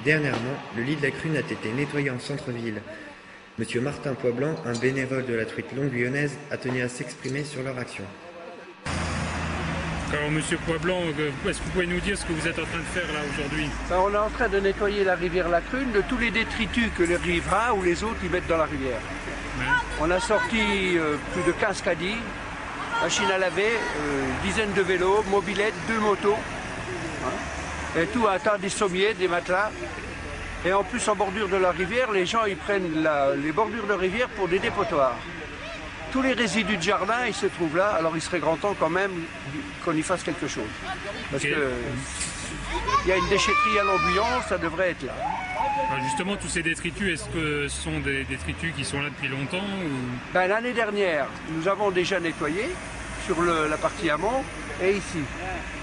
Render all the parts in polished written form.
Dernièrement, le lit de la Crune a été nettoyé en centre-ville. Monsieur Martin Poisblanc, un bénévole de la truite longuillonnaise, a tenu à s'exprimer sur leur action. Alors Monsieur Poisblanc, est-ce que vous pouvez nous dire ce que vous êtes en train de faire là aujourd'hui? On est en train de nettoyer la rivière La Crune de tous les détritus que les riverains ou les autres y mettent dans la rivière. Ouais. On a sorti plus de 15 caddies, machines à laver, dizaines de vélos, mobylettes, 2 motos, hein, et tout un tas des sommiers, des matelas. Et en plus, en bordure de la rivière, les gens ils prennent les bordures de rivière pour des dépotoirs. Tous les résidus de jardin, ils se trouvent là, alors il serait grand temps quand même qu'on y fasse quelque chose. Parce que il y a une déchetterie à l'Ambuyon, ça devrait être là. Alors justement, tous ces détritus, est-ce que ce sont des détritus qui sont là depuis longtemps ou... L'année dernière, nous avons déjà nettoyé sur la partie amont et ici.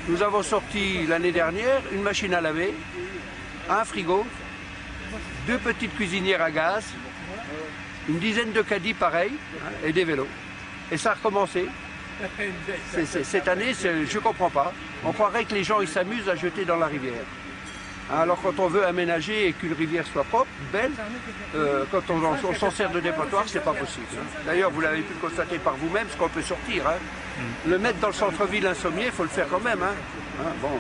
Nous avons sorti l'année dernière une machine à laver, un frigo, 2 petites cuisinières à gaz, une dizaine de caddies pareils et des vélos. Et ça a recommencé. Cette année, je ne comprends pas. On croirait que les gens ils s'amusent à jeter dans la rivière. Alors quand on veut aménager et qu'une rivière soit propre, belle, quand on s'en sert de dépotoir, c'est pas possible. D'ailleurs, vous l'avez pu le constater par vous-même, ce qu'on peut sortir. Le mettre dans le centre-ville un sommier, il faut le faire quand même. Bon.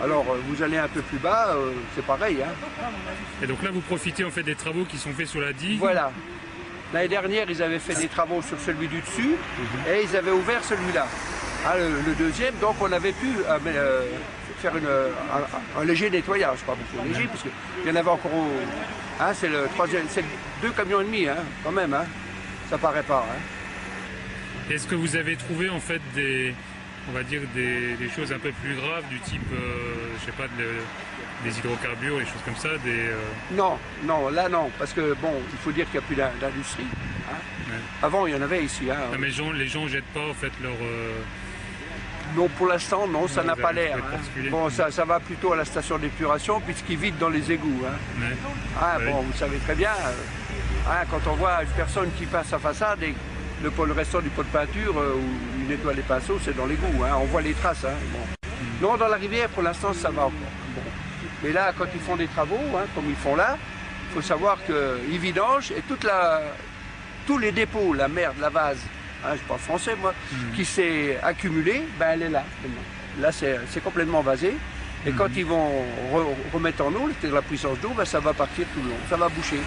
Alors vous allez un peu plus bas, c'est pareil. Et donc là, vous profitez en fait des travaux qui sont faits sur la digue. Voilà. L'année dernière, ils avaient fait des travaux sur celui du dessus et ils avaient ouvert celui-là. Le deuxième, donc on avait pu faire un léger nettoyage, pas beaucoup léger, parce qu'il y en avait encore c'est le troisième, c'est 2 camions et demi, quand même, ça paraît pas. Est-ce que vous avez trouvé en fait on va dire des choses un peu plus graves du type, je sais pas, des hydrocarbures, des choses comme ça, Non, là non, parce que bon, il faut dire qu'il n'y a plus d'industrie. Ouais. Avant, il y en avait ici. Non, mais les gens jettent pas en fait leur... Non, pour l'instant, non, ça n'a pas l'air. Bon, ça va plutôt à la station d'épuration puisqu'ils vident dans les égouts. Ouais. Bon, vous savez très bien, quand on voit une personne qui passe sa façade et le restant du pot de peinture où il nettoie les pinceaux, c'est dans l'égout. On voit les traces. Bon. Non, dans la rivière, pour l'instant, ça va encore. Bon. Mais là, quand ils font des travaux, comme ils font là, il faut savoir qu'ils vidangent et tous les dépôts, la merde, la vase, je parle français moi, qui s'est accumulée, elle est là. Là, c'est complètement vasé. Et quand ils vont remettre en eau, la puissance d'eau, ça va partir tout le long, ça va boucher.